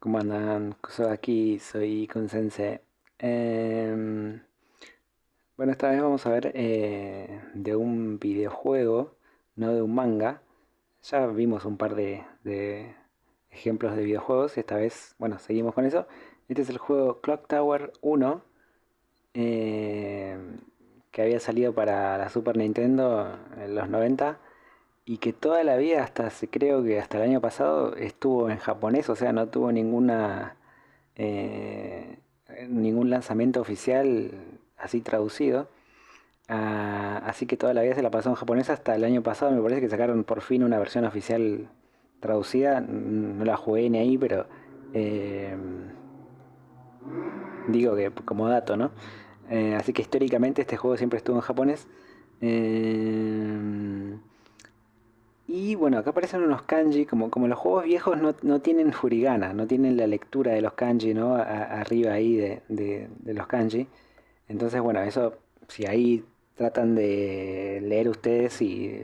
¿Cómo andan? Aquí soy Kun Sensei. Em, bueno, esta vez vamos a ver de un videojuego, no de un manga. Ya vimos un par de ejemplos de videojuegos. Esta vez, bueno, seguimos con eso. Este es el juego Clock Tower 1, em, que había salido para la Super Nintendo en los 90 y que toda la vida, creo que hasta el año pasado, estuvo en japonés, o sea, no tuvo eh, ningún lanzamiento oficial así traducido. Así que toda la vida se la pasó en japonés hasta el año pasado. Me parece que sacaron por fin una versión oficial traducida. No la jugué ni ahí, pero eh, digo que como dato, ¿no? Así que históricamente este juego siempre estuvo en japonés. Eh, y bueno, acá aparecen unos kanji, como los juegos viejos no tienen furigana, no tienen la lectura de los kanji, ¿no? Arriba ahí de los kanji. Entonces, bueno, eso, si ahí tratan de leer ustedes y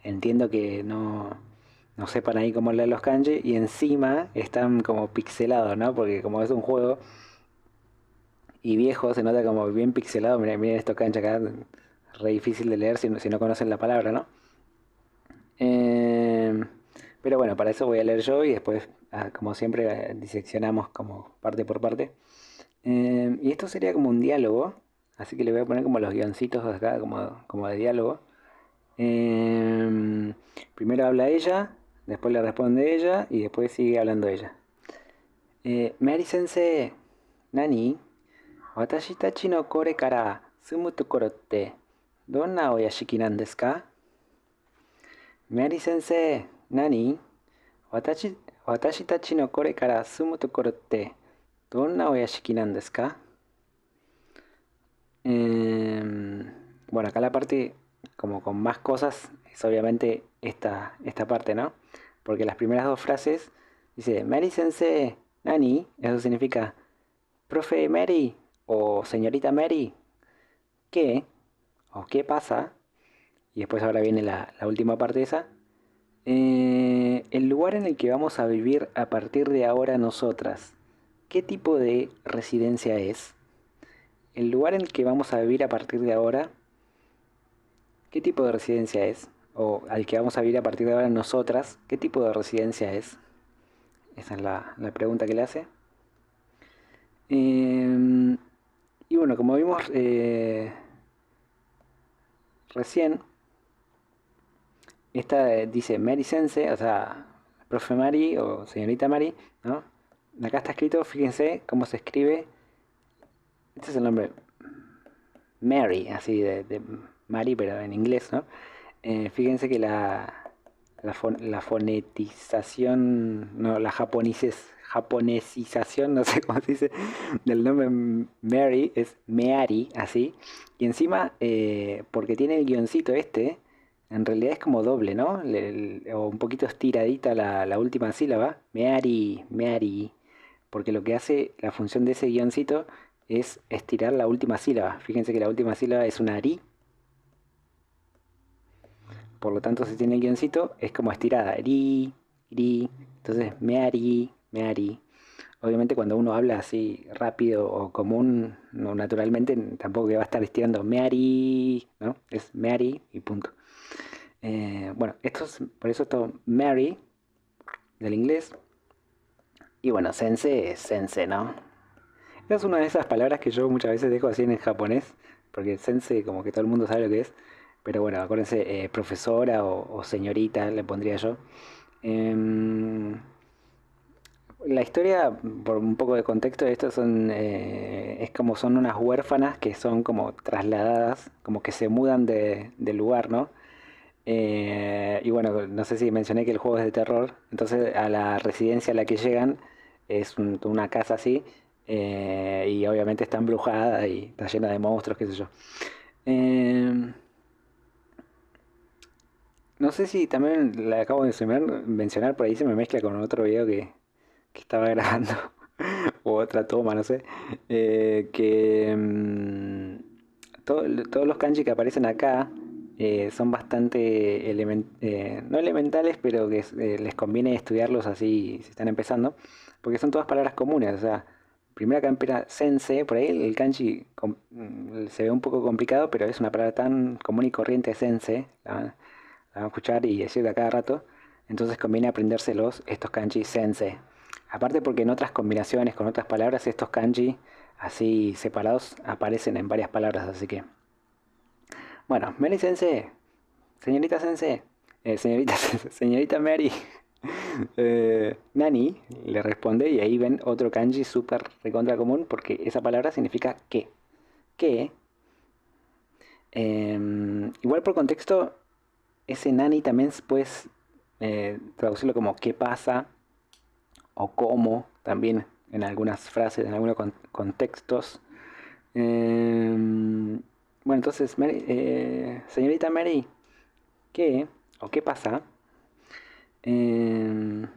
entiendo que no sepan ahí cómo leer los kanji y encima están como pixelados, ¿no? Porque como es un juego y viejo, se nota como bien pixelado. Miren estos kanji acá, re difícil de leer si no conocen la palabra, ¿no? Eh, pero bueno, para eso voy a leer yo y después, como siempre, diseccionamos como parte por parte. Y esto sería como un diálogo, así que le voy a poner como los guioncitos de acá, como de diálogo. Eh, Primero habla ella, después le responde ella y después sigue hablando ella. Mary Sensei, Nani? Watashi tachi no kore kara sumu tokoro tte donna oyashiki nan desu ka? Mary Sensei, Nani? 私、私たちのこれから住むところってどんなお屋敷なんですか？ Bueno, acá la parte como con más cosas es obviamente esta parte, ¿no? Porque las primeras dos frases dice Mary Sensei, Nani, eso significa profe Mary o señorita Mary, ¿qué? O ¿qué pasa? Y después ahora viene la última parte esa. El lugar en el que vamos a vivir a partir de ahora nosotras, ¿qué tipo de residencia es? El lugar en el que vamos a vivir a partir de ahora, ¿qué tipo de residencia es? O al que vamos a vivir a partir de ahora nosotras, ¿qué tipo de residencia es? Esa es la pregunta que le hace. Eh, y bueno, como vimos recién, esta dice Mary Sense, o sea, profe Mari o señorita Mari, ¿no? Acá está escrito, fíjense cómo se escribe. Este es el nombre Mary, así de Mary, pero en inglés, ¿no? Fíjense que la fonetización, no, japonesización, no sé cómo se dice, del nombre Mary es Meari, así. Y encima, porque tiene el guioncito este, en realidad es como doble, ¿no? O un poquito estiradita la última sílaba. Meari, Meari. Porque lo que hace la función de ese guioncito es estirar la última sílaba. Fíjense que la última sílaba es una ri, por lo tanto si tiene el guioncito es como estirada. Ri, ri. Entonces meari, meari. Obviamente cuando uno habla así rápido o común, no, naturalmente tampoco que va a estar estirando meari, ¿no? Es meari y punto. Bueno, por eso esto Mary del inglés. Y bueno, sense es sense, ¿no? Es una de esas palabras que yo muchas veces dejo así en japonés, porque sense como que todo el mundo sabe lo que es. Pero bueno, acuérdense, profesora o señorita le pondría yo. Em, la historia, por un poco de contexto, esto es como son unas huérfanas que son como trasladadas, como que se mudan de lugar, ¿no? Y bueno, no sé si mencioné que el juego es de terror, entonces a la residencia a la que llegan es una casa así, y obviamente está embrujada y está llena de monstruos, qué sé yo. Eh, no sé si también la acabo de mencionar, por ahí se me mezcla con otro video que estaba grabando, o otra toma, no sé, que todos los kanji que aparecen acá son bastante, no elementales, pero que les conviene estudiarlos así si están empezando, porque son todas palabras comunes. O sea, primera campera sense, por ahí el kanji se ve un poco complicado, pero es una palabra tan común y corriente, sense, la vamos a escuchar y decir de a cada rato. Entonces conviene aprendérselos estos kanji sense. Aparte porque en otras combinaciones con otras palabras estos kanji así separados aparecen en varias palabras, así que... Bueno, Mary Sensei, señorita Sensei, señorita, señorita Mary, Nani le responde y ahí ven otro kanji súper recontra común porque esa palabra significa qué. ¿Qué? Igual por contexto, ese Nani también puedes traducirlo como qué pasa o cómo también en algunas frases, en algunos contextos. Bueno, entonces, señorita Mary, ¿qué? ¿O qué pasa? Eh,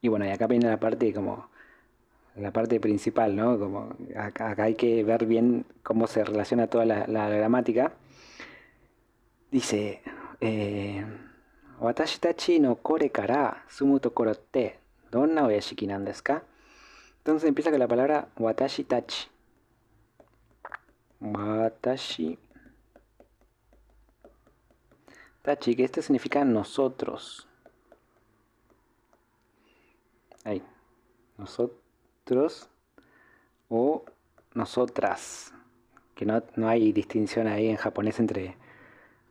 y bueno, y acá viene la parte como la parte principal, ¿no? Como acá hay que ver bien cómo se relaciona toda la gramática. Dice, eh, Watashi tachi no kore kara sumu tokoro te donna oyashiki nan desu ka? Entonces empieza con la palabra watashi tachi. Watashi tachi, que esto significa nosotros. Ahí, nosotros o nosotras. Que no hay distinción ahí en japonés entre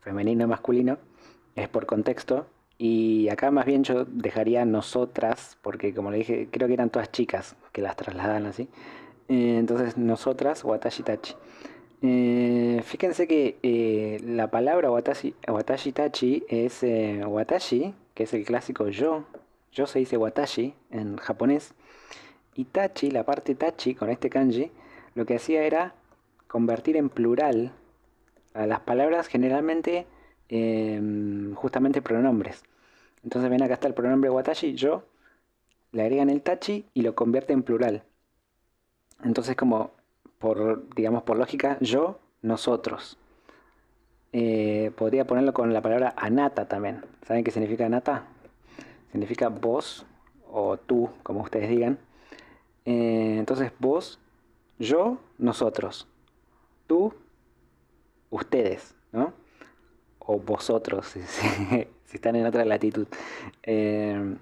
femenino y masculino. Es por contexto. Y acá más bien yo dejaría nosotras, porque como le dije, creo que eran todas chicas que las trasladan así. Entonces, nosotras, watashi tachi. Fíjense que la palabra watashi tachi es watashi, que es el clásico yo. Yo se dice watashi en japonés. Y tachi, la parte tachi con este kanji, lo que hacía era convertir en plural a las palabras generalmente justamente pronombres. Entonces ven acá está el pronombre watashi, yo, le agregan el tachi y lo convierte en plural. Entonces como digamos por lógica, yo, nosotros. Podría ponerlo con la palabra anata también. ¿Saben qué significa anata? Significa vos o tú, como ustedes digan. Entonces vos, yo, nosotros. Tú, ustedes, ¿no? O vosotros, si están en otra latitud. Eh,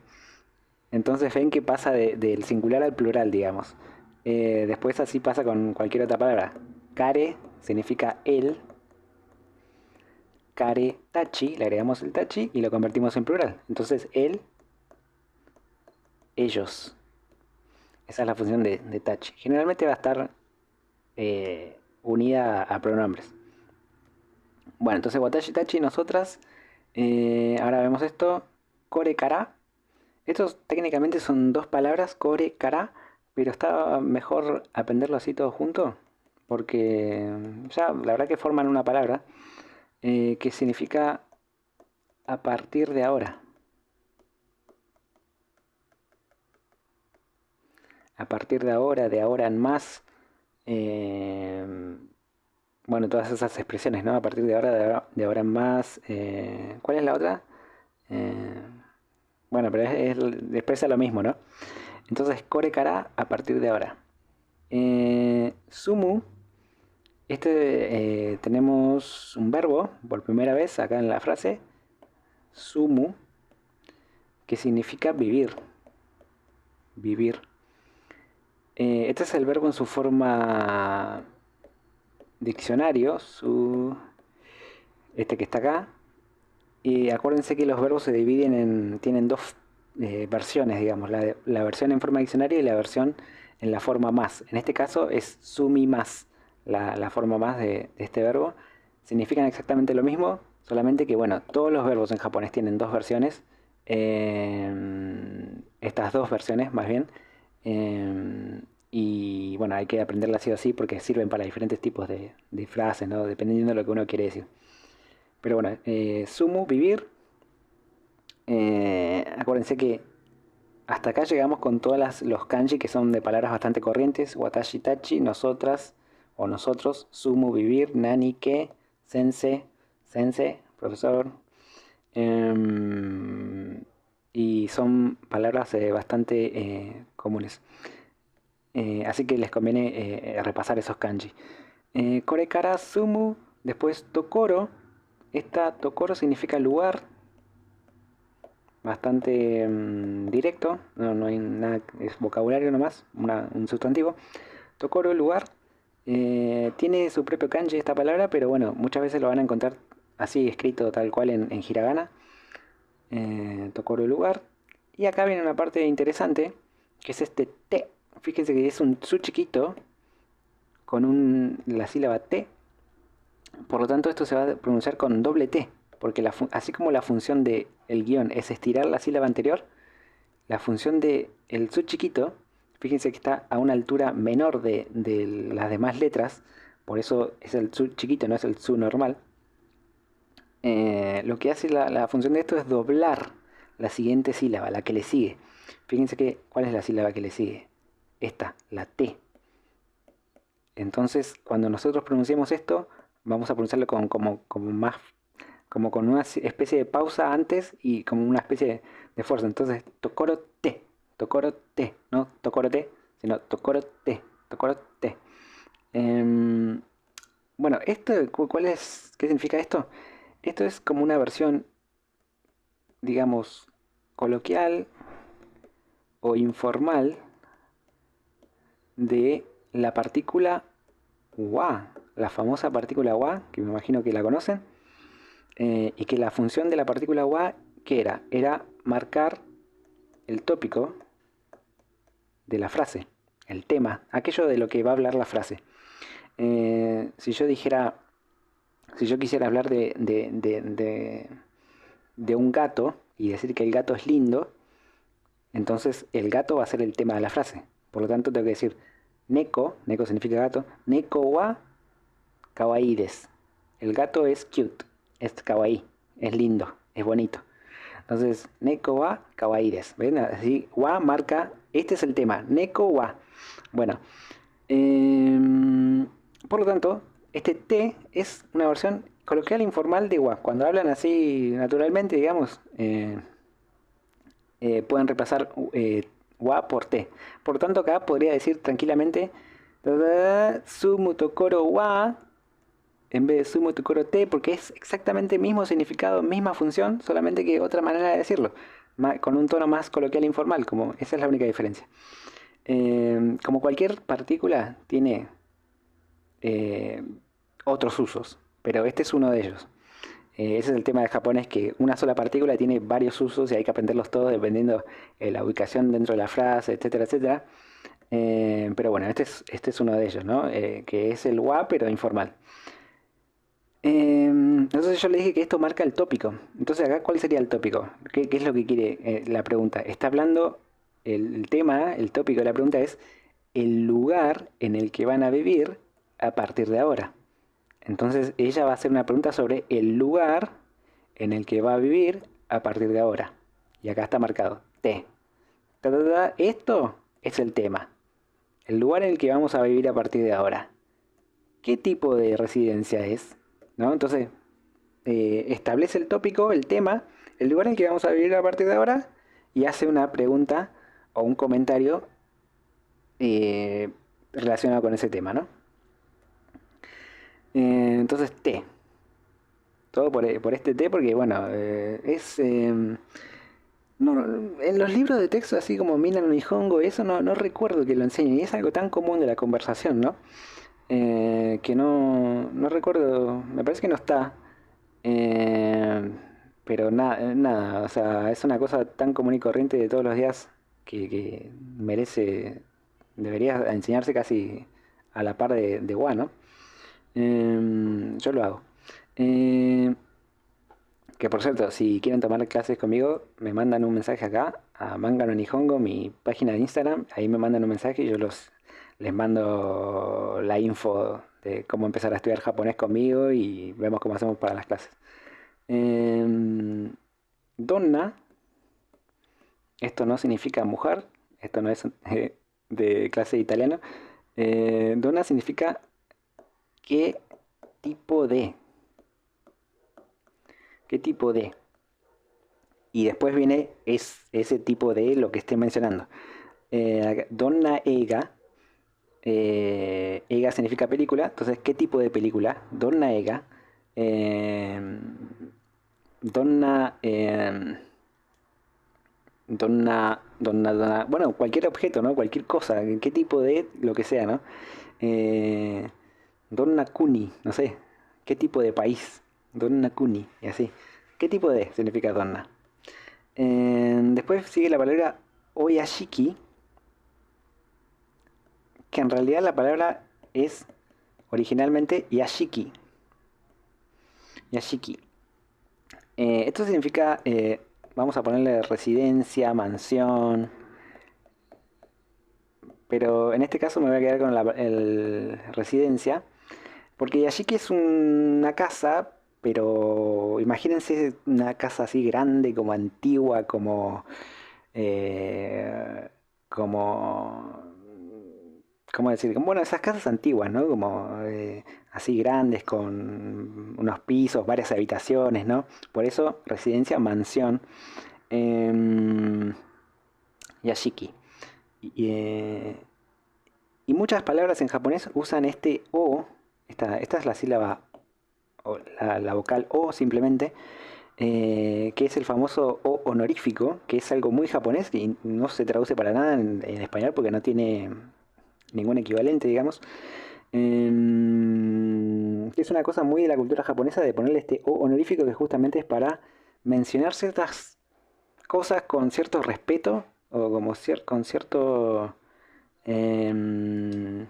entonces ven que pasa del singular al plural, digamos. Después así pasa con cualquier otra palabra. Kare significa él. Kare tachi, le agregamos el tachi y lo convertimos en plural. Entonces él, ellos. Esa es la función de tachi. Generalmente va a estar unida a pronombres. Bueno, entonces watashi tachi, nosotras. Ahora vemos esto. Kore kara. Estos técnicamente son dos palabras, kore kara, pero está mejor aprenderlo así todo junto, porque ya la verdad que forman una palabra que significa a partir de ahora. A partir de ahora en más. Bueno, todas esas expresiones, ¿no? A partir de ahora en más. ¿Cuál es la otra? Eh, bueno, pero expresa lo mismo, ¿no? Entonces, kore kara a partir de ahora. Sumu, tenemos un verbo por primera vez acá en la frase. Sumu, que significa vivir. Vivir. Este es el verbo en su forma diccionario, este que está acá. Y acuérdense que los verbos se dividen tienen dos versiones, digamos, la versión en forma diccionario y la versión en la forma más. En este caso es sumi más, la forma más de este verbo. Significan exactamente lo mismo, solamente que, bueno, todos los verbos en japonés tienen dos versiones. Estas dos versiones, más bien. Y bueno, hay que aprenderlas sí o sí porque sirven para diferentes tipos de frases, ¿no? Dependiendo de lo que uno quiere decir. Pero bueno, sumu, vivir. Acuérdense que hasta acá llegamos con todos los kanji que son de palabras bastante corrientes. Watashi tachi, nosotras o nosotros. Sumu, vivir. Nani, que. Sense, sensei, profesor. Y son palabras comunes. Así que les conviene repasar esos kanji. Kore kara sumu, después tokoro. Tokoro significa lugar, bastante directo, no hay nada, es vocabulario nomás, un sustantivo. Tokoro, lugar. Tiene su propio kanji esta palabra, pero bueno, muchas veces lo van a encontrar así escrito tal cual en hiragana. Tokoro, lugar. Y acá viene una parte interesante, que es este te. Fíjense que es un tsu chiquito con la sílaba T. Por lo tanto, esto se va a pronunciar con doble T, porque así como la función del guión es estirar la sílaba anterior, la función del tsu chiquito, fíjense que está a una altura menor de las demás letras, por eso es el tsu chiquito, no es el tsu normal. Lo que hace la función de esto es doblar la siguiente sílaba, la que le sigue. Fíjense que, ¿cuál es la sílaba que le sigue? Esta, la T. Entonces, cuando nosotros pronunciemos esto, vamos a pronunciarlo como con una especie de pausa antes y como una especie de fuerza. Entonces, tokoro te, no tokoro te, sino tokoro te. Bueno, ¿qué significa esto? Esto es como una versión, digamos, coloquial o informal de la partícula wa, la famosa partícula wa, que me imagino que la conocen, y que la función de la partícula wa, ¿qué era? Era marcar el tópico de la frase, el tema, aquello de lo que va a hablar la frase. Si yo quisiera hablar de un gato y decir que el gato es lindo, entonces el gato va a ser el tema de la frase. Por lo tanto, tengo que decir neko significa gato, neko wa kawaii desu. El gato es cute, es kawaii, es lindo, es bonito. Entonces, neko wa kawaii desu. ¿Ven? Así, wa marca, este es el tema, neko wa. Bueno, por lo tanto, este te es una versión coloquial informal de wa. Cuando hablan así naturalmente, digamos, pueden reemplazar wa por te. Por lo tanto, acá podría decir tranquilamente sumu tokoro wa en vez de sumu tokoro te, porque es exactamente el mismo significado, misma función, solamente que otra manera de decirlo, con un tono más coloquial e informal, como esa es la única diferencia. Como cualquier partícula tiene eh, otros usos, pero este es uno de ellos. Ese es el tema de japonés, que una sola partícula tiene varios usos y hay que aprenderlos todos dependiendo de la ubicación dentro de la frase, etcétera, etcétera. Pero bueno, este es uno de ellos, ¿no? Que es el wa, pero informal. Entonces yo le dije que esto marca el tópico. Entonces acá, ¿cuál sería el tópico? ¿Qué es lo que quiere la pregunta? Está hablando el tema, el tópico de la pregunta es el lugar en el que van a vivir a partir de ahora. Entonces ella va a hacer una pregunta sobre el lugar en el que va a vivir a partir de ahora. Y acá está marcado T. Esto es el tema. El lugar en el que vamos a vivir a partir de ahora. ¿Qué tipo de residencia es? ¿No? Entonces establece el tópico, el tema, el lugar en el que vamos a vivir a partir de ahora y hace una pregunta o un comentario relacionado con ese tema, ¿no? Entonces T. Todo por este T porque, bueno, en los libros de texto, así como Minan no Nihongo, eso no recuerdo que lo enseñen. Y es algo tan común de la conversación, ¿no? Que no recuerdo, me parece que no está. Eh, pero nada, o sea, es una cosa tan común y corriente de todos los días que debería enseñarse casi a la par de WA, ¿no? Yo lo hago. Eh, que por cierto, si quieren tomar clases conmigo, me mandan un mensaje acá a Manga no Nihongo, mi página de Instagram. Ahí me mandan un mensaje y yo les mando la info de cómo empezar a estudiar japonés conmigo y vemos cómo hacemos para las clases. Donna, esto no significa mujer, esto no es de clase de italiano. Donna significa qué tipo de. ¿Qué tipo de? Y después viene ese tipo de lo que esté mencionando. Donna ega. Ega significa película. Entonces, ¿qué tipo de película? Donna ega. Eh, donna. Bueno, cualquier objeto, ¿no? Cualquier cosa. ¿Qué tipo de lo que sea, ¿no? Eh, Donna Kuni, no sé. ¿Qué tipo de país? Donna Kuni, y así. ¿Qué tipo de significa donna? Después sigue la palabra oyashiki, que en realidad la palabra es originalmente yashiki. Yashiki. Esto significa, vamos a ponerle residencia, mansión, pero en este caso me voy a quedar con el residencia, porque yashiki es una casa, pero imagínense una casa así grande, como antigua, eh, como, ¿cómo decir? Como, bueno, esas casas antiguas, ¿no? Como así grandes, con unos pisos, varias habitaciones, ¿no? Por eso, residencia, mansión, em, yashiki. Y, y muchas palabras en japonés usan este o, esta es la sílaba, o la vocal o simplemente, que es el famoso o honorífico, que es algo muy japonés y no se traduce para nada en español porque no tiene ningún equivalente, digamos. Que es una cosa muy de la cultura japonesa de ponerle este o honorífico que justamente es para mencionar ciertas cosas con cierto respeto o como con cierto... em,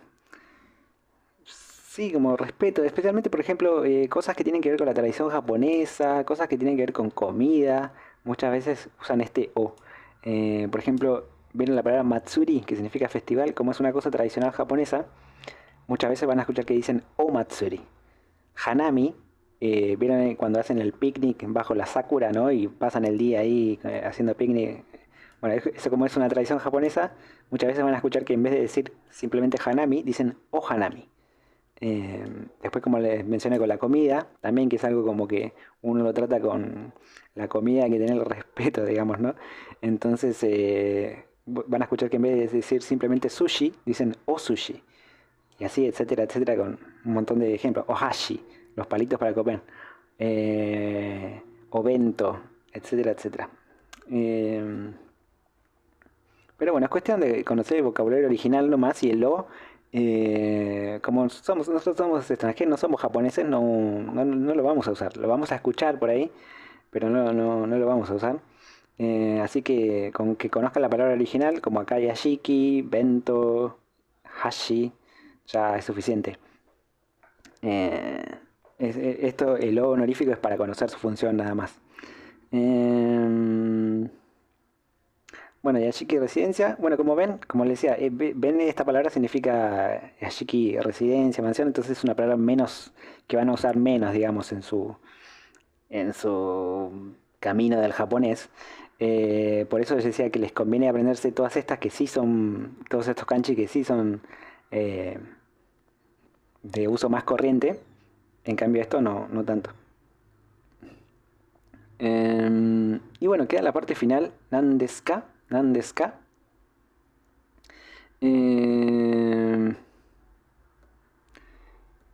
sí, como respeto, especialmente por ejemplo cosas que tienen que ver con la tradición japonesa, cosas que tienen que ver con comida, muchas veces usan este o. Por ejemplo, viene la palabra Matsuri, que significa festival, como es una cosa tradicional japonesa, muchas veces van a escuchar que dicen o Matsuri. Hanami, vieron cuando hacen el picnic bajo la sakura, ¿no? Y pasan el día ahí haciendo picnic. Bueno, eso como es una tradición japonesa, muchas veces van a escuchar que en vez de decir simplemente Hanami, dicen o Hanami. Eh, Después, como les mencioné con la comida, también que es algo como que uno lo trata con la comida, hay que tener el respeto, digamos, ¿no? Entonces, van a escuchar que en vez de decir simplemente sushi, dicen o sushi. Y así, etcétera, etcétera, con un montón de ejemplos. O hashi, los palitos para comer. O bento, etcétera, etcétera. Eh, pero bueno, es cuestión de conocer el vocabulario original nomás y el o. Como nosotros somos extranjeros, no somos japoneses, no lo vamos a usar. Lo vamos a escuchar por ahí, pero no lo vamos a usar. Así que con que conozcan la palabra original, como acá yashiki, bento, hashi, ya es suficiente. Eh, Esto, el o honorífico es para conocer su función nada más. Eh, bueno, Yashiki residencia, bueno, como ven, como les decía, ven esta palabra significa Yashiki residencia, mansión, entonces es una palabra menos, que van a usar menos, digamos, en su camino del japonés. Por eso les decía que les conviene aprenderse todas estas que sí son, todos estos kanji que sí son eh, de uso más corriente, en cambio esto no tanto. Y bueno, queda la parte final, nandeska, nandeska. Em,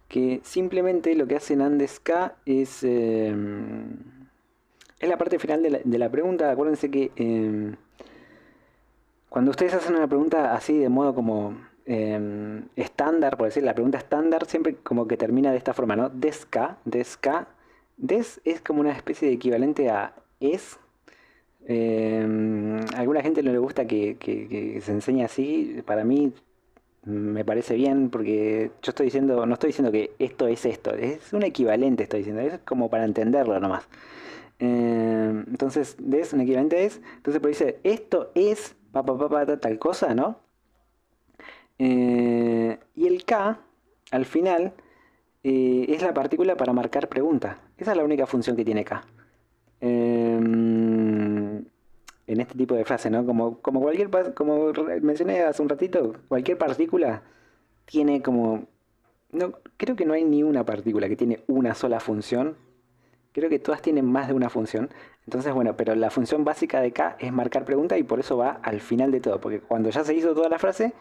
que simplemente lo que hace nandeska es la parte final de la pregunta. Acuérdense que cuando ustedes hacen una pregunta así de modo como estándar, por decir la pregunta estándar, siempre como que termina de esta forma, ¿no? Deska, deska. Des es como una especie de equivalente a es. A alguna gente no le gusta que se enseñe así. Para mí me parece bien porque yo estoy diciendo, no estoy diciendo que esto, es un equivalente, estoy diciendo, es como para entenderlo nomás. Entonces, des, un equivalente es, entonces pero dice, esto es tal cosa, ¿no? Y el K, al final, es la partícula para marcar pregunta. Esa es la única función que tiene K. En este tipo de frase, ¿no? Como como mencioné hace un ratito, cualquier partícula tiene como... No, creo que no hay ni una partícula que tiene una sola función, Creo que todas tienen más de una función. Entonces, bueno, pero la función básica de K es marcar pregunta y por eso va al final de todo. Porque cuando ya se hizo toda la frase,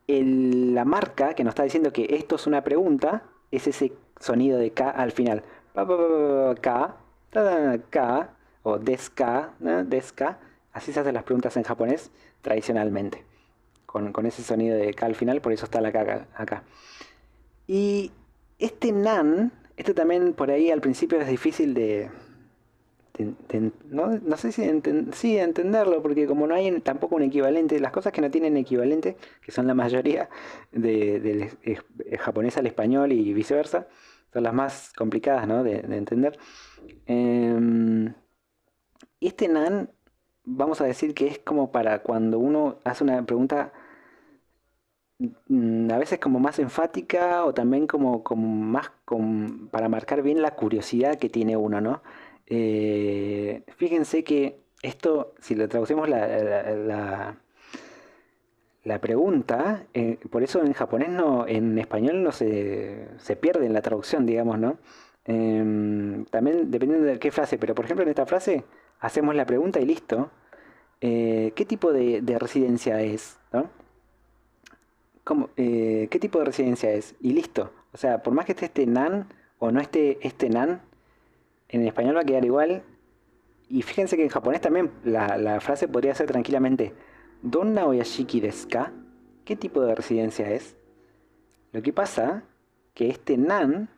la marca que nos está diciendo que esto es una pregunta es ese sonido de K al final. Pa, pa, pa, pa, K, K, o deska, ¿no? Deska. Así se hacen las preguntas en japonés tradicionalmente. Con ese sonido de K al final, por eso está la K acá. Y este nan, este también por ahí al principio es difícil no sé si sí, entenderlo, porque como no hay tampoco un equivalente, las cosas que no tienen equivalente, que son la mayoría del japonés al español y viceversa, son las más complicadas, ¿no? de entender. Em, este nan, vamos a decir que es como para cuando uno hace una pregunta a veces como más enfática o también como más para marcar bien la curiosidad que tiene uno, ¿no? Fíjense que esto, si lo traducimos la pregunta, por eso en japonés no, en español no se pierde en la traducción, digamos, ¿no? También dependiendo de qué frase, pero por ejemplo en esta frase hacemos la pregunta y listo. ¿Qué tipo de residencia es? ¿No? ¿Qué tipo de residencia es? Y listo. O sea, por más que esté este nan o no esté este nan, en español va a quedar igual. Y fíjense que en japonés también la frase podría ser tranquilamente ¿Donna oyashiki desu ka? ¿Qué tipo de residencia es? Lo que pasa que este nan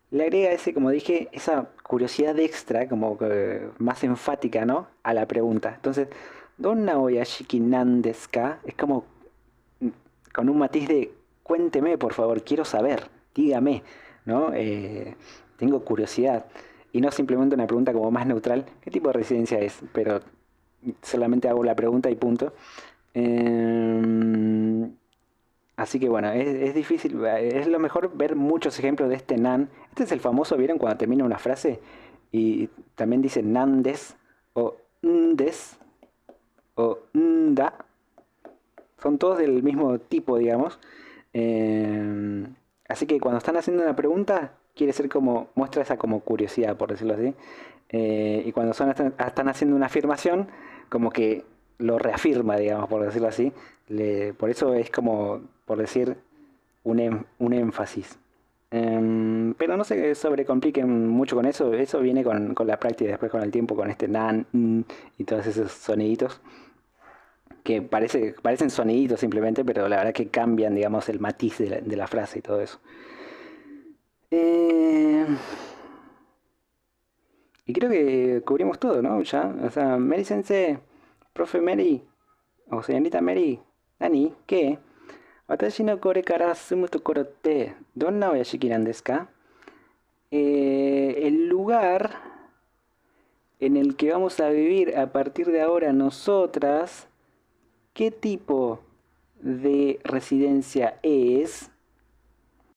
le agrega ese, como dije, esa curiosidad extra, como más enfática, ¿no? A la pregunta. Entonces, ¿Donna oyashiki nan desu ka? Es como con un matiz de cuénteme, por favor, quiero saber, dígame, ¿no? Tengo curiosidad. Y no simplemente una pregunta como más neutral, ¿qué tipo de residencia es? Pero solamente hago la pregunta y punto. Eh, Así que bueno, es difícil, es lo mejor ver muchos ejemplos de este nan. Este es el famoso, ¿vieron? Cuando termina una frase y también dice nandes o ndes o nda. Son todos del mismo tipo, digamos. Eh, Así que cuando están haciendo una pregunta, quiere ser como, muestra esa como curiosidad, por decirlo así. Y cuando están haciendo una afirmación, como que lo reafirma, digamos, por decirlo así. Por eso es como, por decir, un énfasis. Pero no se sobrecompliquen mucho con eso. Eso viene con la práctica, después con el tiempo, con este nan, y todos esos soniditos que parecen soniditos simplemente, pero la verdad que cambian, digamos, el matiz de la frase y todo eso. Eh, y creo que cubrimos todo, ¿no? Ya, o sea, Mary Sensei, profe Mary, o señorita Mary, Nani, ¿qué? Watashi no kore kara sumu tokoro te, ¿donna oyashiki nan desu ka? El lugar en el que vamos a vivir a partir de ahora nosotras, ¿qué tipo de residencia es?